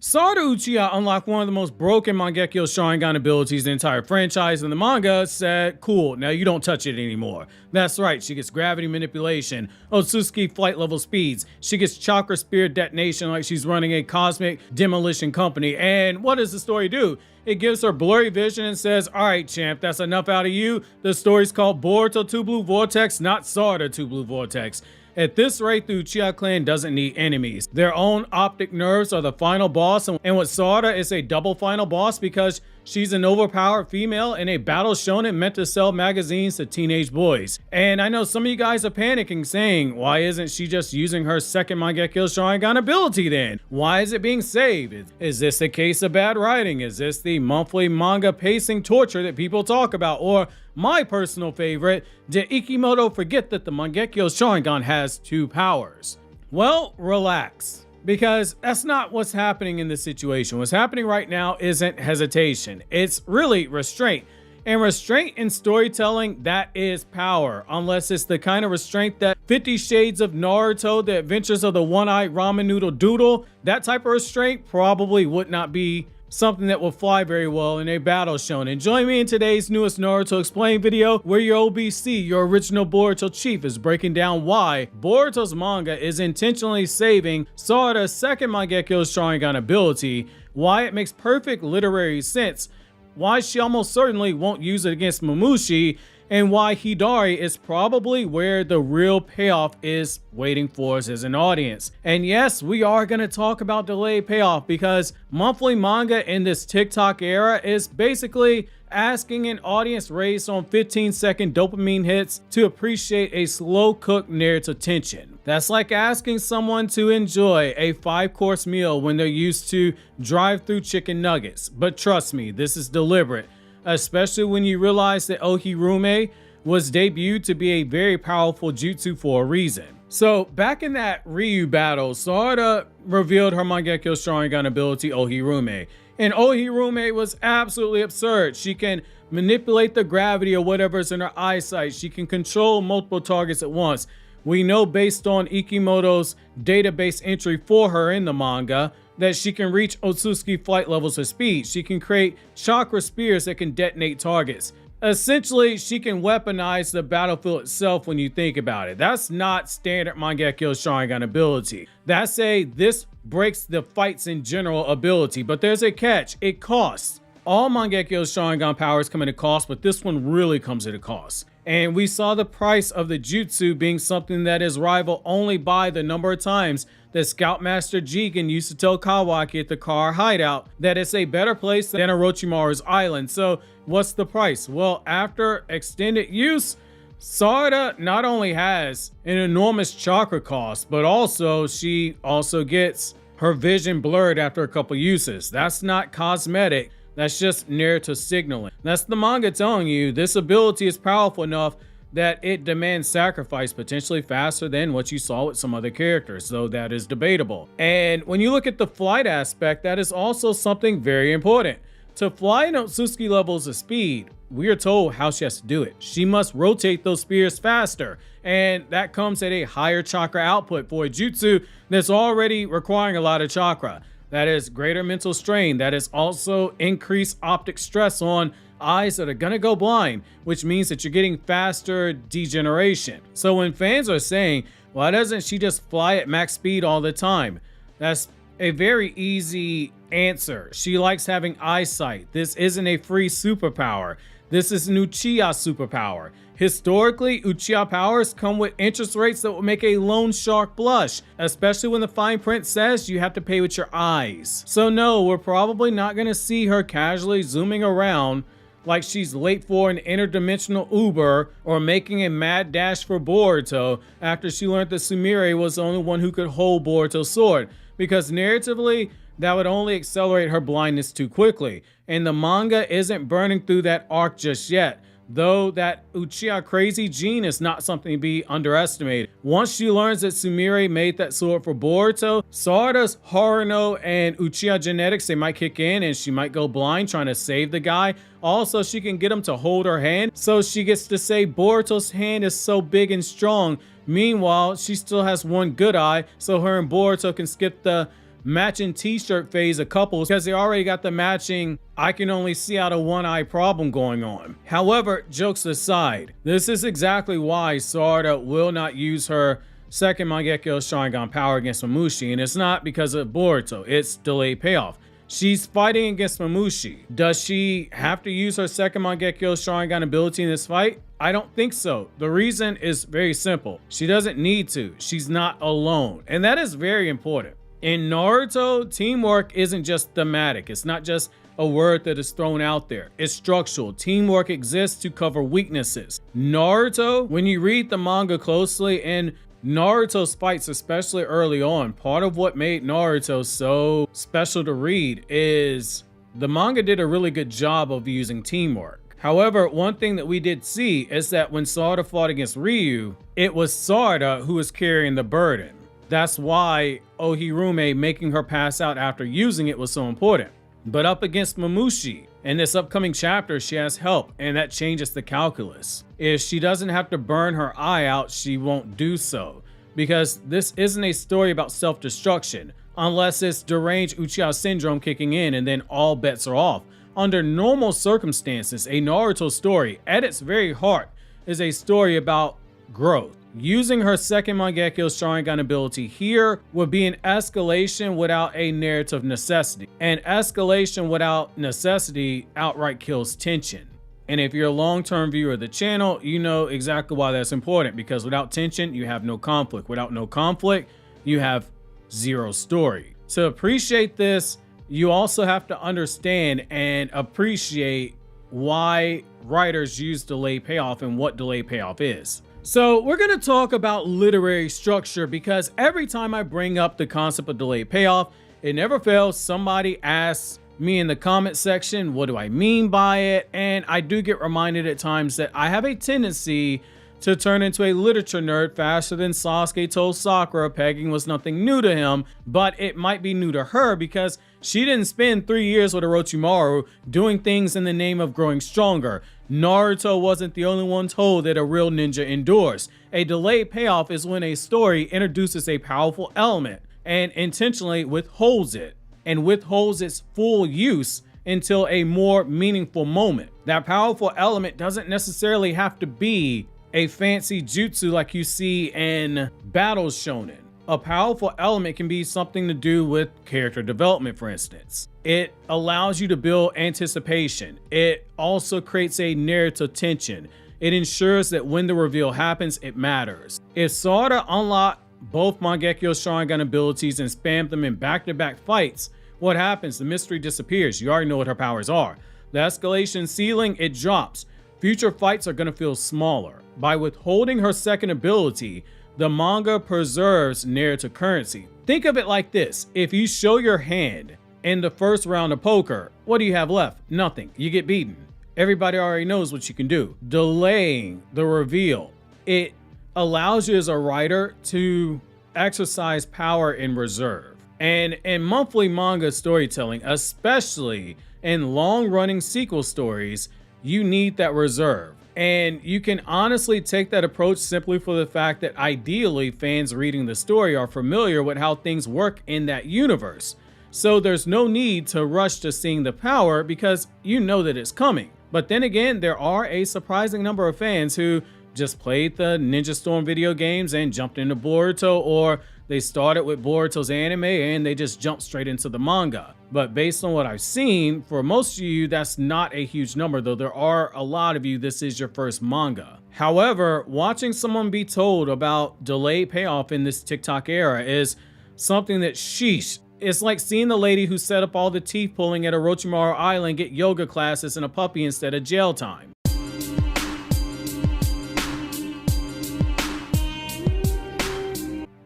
Sarada Uchiha unlocked one of the most broken Mangekyo Sharingan abilities in the entire franchise, and the manga said, cool, now you don't touch it anymore. That's right, she gets gravity manipulation, Otsutsuki flight level speeds, she gets chakra spear detonation like she's running a cosmic demolition company, and what does the story do? It gives her blurry vision and says, alright champ, that's enough out of you. The story's called Boruto 2 Blue Vortex, not Sarada 2 Blue Vortex. At this rate, the Uchiha clan doesn't need enemies. Their own optic nerves are the final boss, and with Sarada, it's a double final boss because she's an overpowered female in a battle shonen meant to sell magazines to teenage boys. And I know some of you guys are panicking saying, why isn't she just using her second Mangekyo Sharingan ability then? Why is it being saved? Is this a case of bad writing? Is this the monthly manga pacing torture that people talk about? Or my personal favorite, did Ikimoto forget that the Mangekyo Sharingan has two powers? Well, relax, because that's not what's happening in this situation. What's happening right now isn't hesitation, it's really restraint. And restraint in storytelling, that is power, unless it's the kind of restraint that 50 Shades of Naruto, The Adventures of the One-Eyed Ramen Noodle Doodle, that type of restraint probably would not be something that will fly very well in a battle shonen. Join me in today's newest Naruto Explained video, where your OBC, your original Boruto chief, is breaking down why Boruto's manga is intentionally saving Sarada's second Mangekyo Sharingan ability, why it makes perfect literary sense, why she almost certainly won't use it against Mamushi, and why Hidari is probably where the real payoff is waiting for us as an audience. And yes, we are going to talk about delayed payoff, because monthly manga in this TikTok era is basically asking an audience raised on 15-second dopamine hits to appreciate a slow-cooked narrative tension. That's like asking someone to enjoy a 5-course meal when they're used to drive-through chicken nuggets. But trust me, this is deliberate, especially when you realize that Ohirume was debuted to be a very powerful jutsu for a reason. So back in that Ryu battle, Sarada revealed her Mangekyo Sharingan ability Ohirume. And Ohirume was absolutely absurd. She can manipulate the gravity of whatever's in her eyesight. She can control multiple targets at once. We know based on Ikimoto's database entry for her in the manga that she can reach Otsutsuki flight levels of speed. She can create chakra spears that can detonate targets. Essentially, she can weaponize the battlefield itself when you think about it. That's not standard Mangekyo Sharingan ability. That's a this breaks the fights in general ability, but there's a catch. It costs. All Mangekyo Sharingan powers come at a cost, but this one really comes at a cost. And we saw the price of the jutsu being something that is rivaled only by the number of times that Scoutmaster Jigen used to tell Kawaki at the car hideout that it's a better place than Orochimaru's island. So what's the price? Well, after extended use, Sarada not only has an enormous chakra cost, but also she also gets her vision blurred after a couple uses. That's not cosmetic. That's just narrative signaling. That's the manga telling you this ability is powerful enough that it demands sacrifice potentially faster than what you saw with some other characters, though that is debatable. And when you look at the flight aspect, that is also something very important. To fly in Otsutsuki levels of speed, we are told how she has to do it. She must rotate those spears faster, and that comes at a higher chakra output for a jutsu that's already requiring a lot of chakra. That is greater mental strain. That is also increased optic stress on eyes that are gonna go blind, which means that you're getting faster degeneration. So when fans are saying, why doesn't she just fly at max speed all the time? That's a very easy answer. She likes having eyesight. This isn't a free superpower. This is an Uchiha superpower. Historically, Uchiha powers come with interest rates that will make a loan shark blush, especially when the fine print says you have to pay with your eyes. So no, we're probably not going to see her casually zooming around like she's late for an interdimensional Uber or making a mad dash for Boruto after she learned that Sumire was the only one who could hold Boruto's sword, because narratively, that would only accelerate her blindness too quickly. And the manga isn't burning through that arc just yet, though that Uchiha crazy gene is not something to be underestimated. Once she learns that Sumire made that sword for Boruto, Sarada's Haruno and Uchiha genetics, they might kick in and she might go blind trying to save the guy. Also, she can get him to hold her hand, so she gets to say Boruto's hand is so big and strong. Meanwhile, she still has one good eye, so her and Boruto can skip the matching t-shirt phase of couples because they already got the matching I can only see out of one eye problem going on. However, jokes aside, this is exactly why Sarada will not use her second Mangekyo Sharingan power against Mamushi, and it's not because of Boruto, it's delayed payoff. She's fighting against Mamushi. Does she have to use her second Mangekyo Sharingan ability in this fight? I don't think so. The reason is very simple. She doesn't need to. She's not alone. And that is very important. In Naruto, teamwork isn't just thematic. It's not just a word that is thrown out there. It's structural. Teamwork exists to cover weaknesses. Naruto, when you read the manga closely, and Naruto's fights, especially early on, part of what made Naruto so special to read is the manga did a really good job of using teamwork. However, one thing that we did see is that when Sarada fought against Ryu, it was Sarada who was carrying the burden. That's why Ohirume making her pass out after using it was so important. But up against Mamushi, in this upcoming chapter, she has help, and that changes the calculus. If she doesn't have to burn her eye out, she won't do so, because this isn't a story about self-destruction, unless it's deranged Uchiha syndrome kicking in and then all bets are off. Under normal circumstances, a Naruto story, at its very heart, is a story about growth. Using her second Mangekyo Sharingan ability here would be an escalation without a narrative necessity. And escalation without necessity outright kills tension. And if you're a long-term viewer of the channel, you know exactly why that's important, because without tension, you have no conflict. Without no conflict, you have zero story. To appreciate this, you also have to understand and appreciate why writers use delayed payoff and what delayed payoff is. So we're going to talk about literary structure, because every time I bring up the concept of delayed payoff, it never fails. Somebody asks me in the comment section, what do I mean by it? And I do get reminded at times that I have a tendency to turn into a literature nerd faster than Sasuke told Sakura pegging was nothing new to him, but it might be new to her because she didn't spend 3 years with Orochimaru doing things in the name of growing stronger. Naruto wasn't the only one told that a real ninja endures. A delayed payoff is when a story introduces a powerful element and intentionally withholds it, and withholds its full use until a more meaningful moment. That powerful element doesn't necessarily have to be a fancy jutsu like you see in Battle Shonen. A powerful element can be something to do with character development, for instance. It allows you to build anticipation. It also creates a narrative tension. It ensures that when the reveal happens, it matters. If Sarada unlocked both Mangekyo Sharingan abilities and spammed them in back-to-back fights, what happens? The mystery disappears. You already know what her powers are. The escalation ceiling, it drops. Future fights are going to feel smaller. By withholding her second ability, the manga preserves narrative currency. Think of it like this. If you show your hand in the first round of poker, what do you have left? Nothing. You get beaten. Everybody already knows what you can do. Delaying the reveal, it allows you as a writer to exercise power in reserve. And in monthly manga storytelling, especially in long-running sequel stories, you need that reserve. And you can honestly take that approach simply for the fact that ideally fans reading the story are familiar with how things work in that universe. So there's no need to rush to seeing the power because you know that it's coming. But then again, there are a surprising number of fans who just played the Ninja Storm video games and jumped into Boruto, or they started with Boruto's anime and they just jumped straight into the manga. But based on what I've seen, for most of you, that's not a huge number, though there are a lot of you, this is your first manga. However, watching someone be told about delayed payoff in this TikTok era is something that, sheesh, it's like seeing the lady who set up all the teeth pulling at Orochimaru Island get yoga classes and a puppy instead of jail time.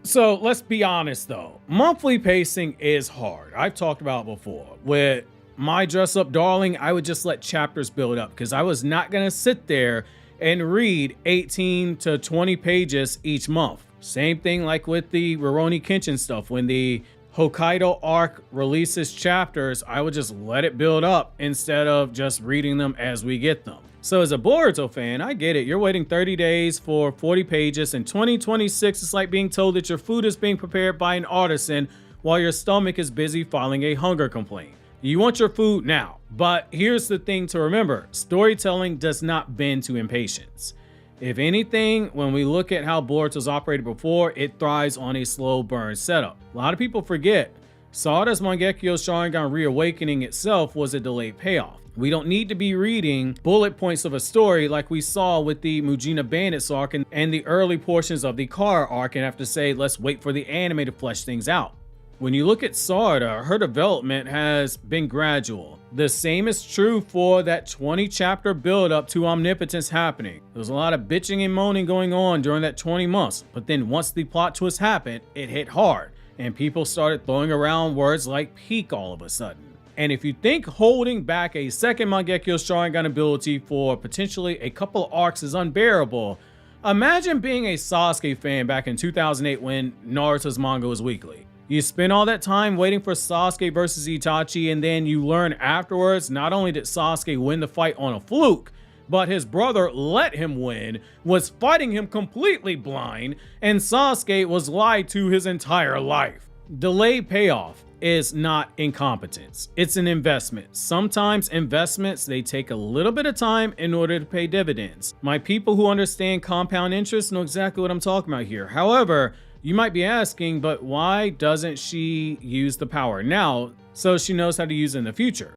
So let's be honest though, monthly pacing is hard. I've talked about it before. With my Dress Up Darling, I would just let chapters build up because I was not gonna sit there and read 18 to 20 pages each month. Same thing like with the Rurouni Kenshin stuff. When the Hokkaido arc releases chapters, I would just let it build up instead of just reading them as we get them. So as a Boruto fan, I get it. You're waiting 30 days for 40 pages. In 2026, it's like being told that your food is being prepared by an artisan while your stomach is busy filing a hunger complaint. You want your food now. But here's the thing to remember, storytelling does not bend to impatience. If anything, when we look at how Boruto's operated before, it thrives on a slow burn setup. A lot of people forget, Sarada's Mangekyo Sharingan reawakening itself was a delayed payoff. We don't need to be reading bullet points of a story like we saw with the Mujina Bandits arc and the early portions of the Kara arc and have to say, let's wait for the anime to flesh things out. When you look at Sarada, her development has been gradual. The same is true for that 20 chapter build up to omnipotence happening. There was a lot of bitching and moaning going on during that 20 months, but then once the plot twist happened, it hit hard and people started throwing around words like peak all of a sudden. And if you think holding back a second Mangekyo Sharingan ability for potentially a couple of arcs is unbearable, imagine being a Sasuke fan back in 2008 when Naruto's manga was weekly. You spend all that time waiting for Sasuke versus Itachi, and then you learn afterwards not only did Sasuke win the fight on a fluke, but his brother let him win, was fighting him completely blind, and Sasuke was lied to his entire life. Delayed payoff is not incompetence. It's an investment. Sometimes investments, they take a little bit of time in order to pay dividends. My people who understand compound interest know exactly what I'm talking about here. However, you might be asking, but why doesn't she use the power now so she knows how to use it in the future?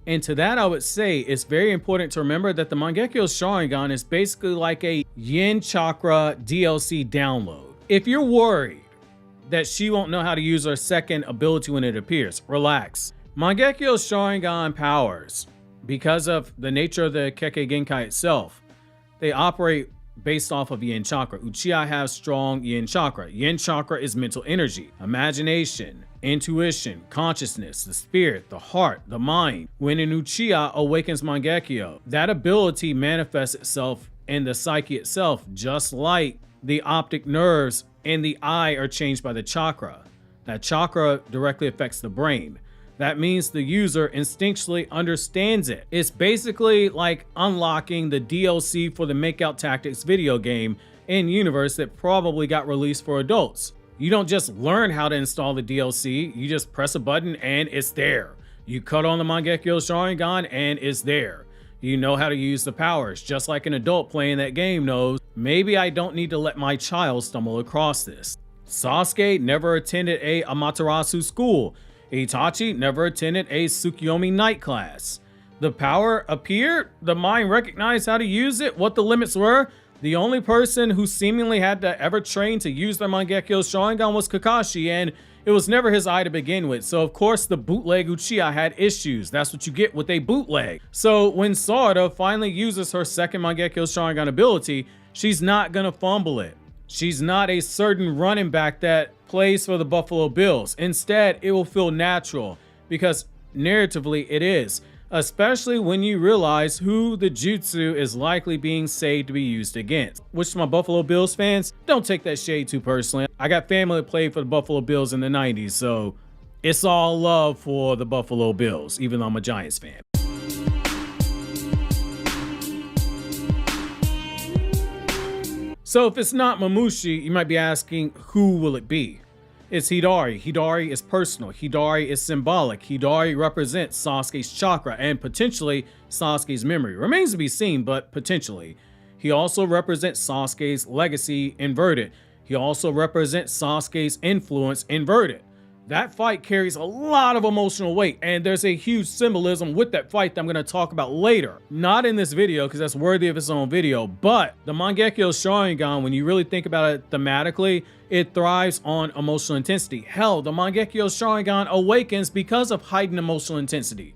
And to that, I would say it's very important to remember that the Mangekyo Sharingan is basically like a Yin Chakra DLC download. If you're worried that she won't know how to use her second ability when it appears, relax. Mangekyo Sharingan powers, because of the nature of the Kekkei Genkai itself, they operate based off of Yin Chakra. Uchiha has strong Yin Chakra. Yin Chakra is mental energy, imagination, intuition, consciousness, the spirit, the heart, the mind. When an Uchiha awakens Mangekyo, that ability manifests itself in the psyche itself, just like the optic nerves in the eye are changed by the chakra. That chakra directly affects the brain. That means the user instinctually understands it. It's basically like unlocking the DLC for the Makeout Tactics video game in universe that probably got released for adults. You don't just learn how to install the DLC, you just press a button and it's there. You cut on the Mangekyo Sharingan and it's there. You know how to use the powers, just like an adult playing that game knows, maybe I don't need to let my child stumble across this. Sasuke never attended a Amaterasu school. Itachi never attended a Tsukuyomi night class. The power appeared, the mind recognized how to use it, what the limits were. The only person who seemingly had to ever train to use their Mangekyo Sharingan was Kakashi, and it was never his eye to begin with. So of course the bootleg Uchiha had issues. That's what you get with a bootleg. So when Sarada finally uses her second Mangekyo Sharingan ability, she's not gonna fumble it. She's not a certain running back that plays for the Buffalo Bills. Instead, it will feel natural because narratively it is, especially when you realize who the jutsu is likely being saved to be used against. Which, to my Buffalo Bills fans, don't take that shade too personally. I got family that played for the Buffalo Bills in the 90s, so it's all love for the Buffalo Bills, even though I'm a Giants fan. So if it's not Mamushi, you might be asking, who will it be? It's Hidari. Hidari is personal. Hidari is symbolic. Hidari represents Sasuke's chakra and potentially Sasuke's memory. Remains to be seen, but potentially. He also represents Sasuke's legacy inverted. He also represents Sasuke's influence inverted. That fight carries a lot of emotional weight, and there's a huge symbolism with that fight that I'm going to talk about later. Not in this video, because that's worthy of its own video, but the Mangekyo Sharingan, when you really think about it thematically, it thrives on emotional intensity. Hell, the Mangekyo Sharingan awakens because of heightened emotional intensity.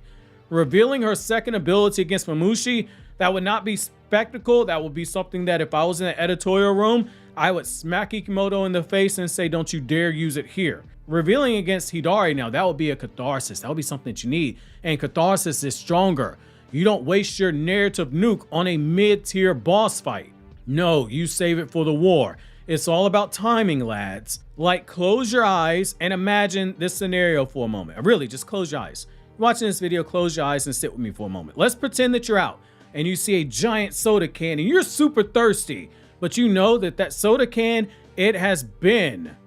Revealing her second ability against Mamushi, that would not be spectacle. That would be something that if I was in the editorial room, I would smack Ikimoto in the face and say, don't you dare use it here. Revealing against Hidari now, that would be a catharsis. That would be something that you need. And catharsis is stronger. You don't waste your narrative nuke on a mid-tier boss fight. No, you save it for the war. It's all about timing, lads. Like, close your eyes and imagine this scenario for a moment. Really, just close your eyes. You're watching this video, close your eyes and sit with me for a moment. Let's pretend that you're out and you see a giant soda can and you're super thirsty, but you know that that soda can, it has been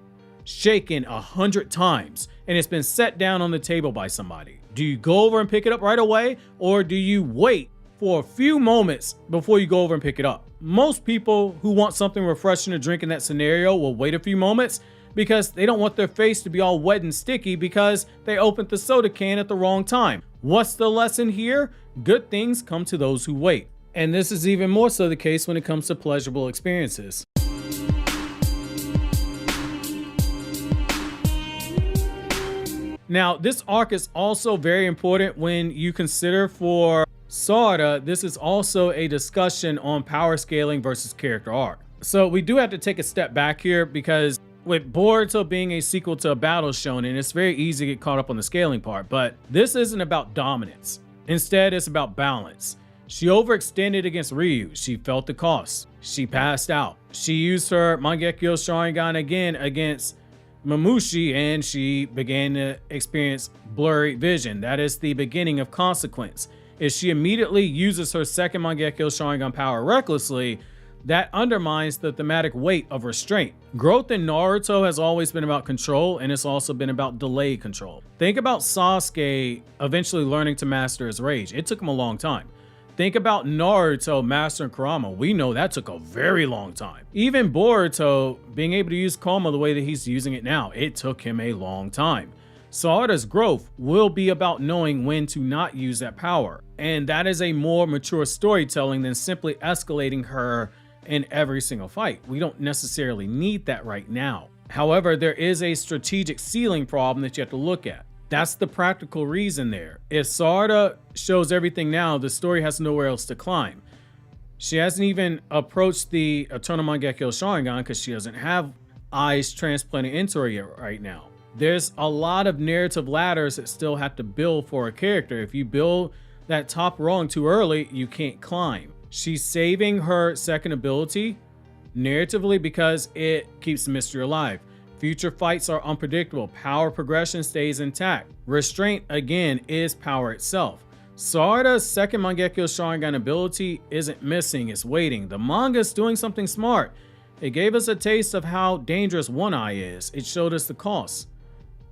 shaken 100 times and it's been set down on the table by somebody. Do you go over and pick it up right away, or do you wait for a few moments before you go over and pick it up? Most people who want something refreshing to drink in that scenario will wait a few moments because they don't want their face to be all wet and sticky because they opened the soda can at the wrong time. What's the lesson here? Good things come to those who wait. And this is even more so the case when it comes to pleasurable experiences. Now, this arc is also very important when you consider for Sarada, this is also a discussion on power scaling versus character arc. So we do have to take a step back here because with Boruto being a sequel to a battle shonen, it's very easy to get caught up on the scaling part, but this isn't about dominance. Instead, it's about balance. She overextended against Ryu. She felt the cost. She passed out. She used her Mangekyo Sharingan again against Mamushi, and she began to experience blurry vision. That is the beginning of consequence. If she immediately uses her second Mangekyo Sharingan power recklessly, that undermines the thematic weight of restraint. Growth in Naruto has always been about control, and it's also been about delayed control. Think about Sasuke eventually learning to master his rage. It took him a long time. Think about Naruto mastering Kurama. We know that took a very long time. Even Boruto being able to use Koma the way that he's using it now, it took him a long time. Sarada's growth will be about knowing when to not use that power. And that is a more mature storytelling than simply escalating her in every single fight. We don't necessarily need that right now. However, there is a strategic ceiling problem that you have to look at. That's the practical reason there. If Sarada shows everything now, the story has nowhere else to climb. She hasn't even approached the Eternal Mangekyo Sharingan because she doesn't have eyes transplanted into her yet right now. There's a lot of narrative ladders that still have to build for a character. If you build that top rung too early, you can't climb. She's saving her second ability narratively because it keeps the mystery alive. Future fights are unpredictable. Power progression stays intact. Restraint, again, is power itself. Sarada's second Mangekyo Sharingan ability isn't missing, it's waiting. The manga's doing something smart. It gave us a taste of how dangerous One Eye is. It showed us the cost.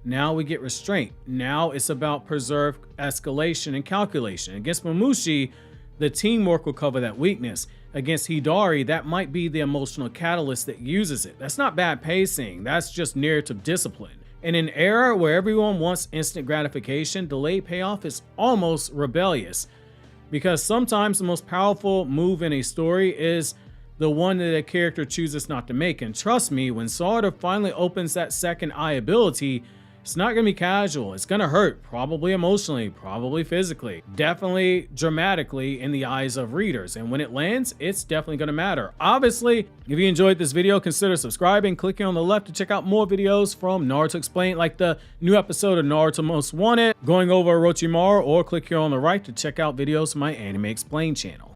Now we get restraint. Now it's about preserved escalation and calculation. Against Mamushi, the teamwork will cover that weakness. Against Hidari, that might be the emotional catalyst that uses it. That's not bad pacing, that's just narrative discipline. In an era where everyone wants instant gratification, delayed payoff is almost rebellious. Because sometimes the most powerful move in a story is the one that a character chooses not to make. And trust me, when Sarada finally opens that second eye ability, it's not going to be casual. It's going to hurt, probably emotionally, probably physically, definitely dramatically in the eyes of readers. And when it lands, it's definitely going to matter. Obviously, if you enjoyed this video, consider subscribing, clicking on the left to check out more videos from Naruto Explained, like the new episode of Naruto Most Wanted, going over Orochimaru, or click here on the right to check out videos from my Anime Explained channel.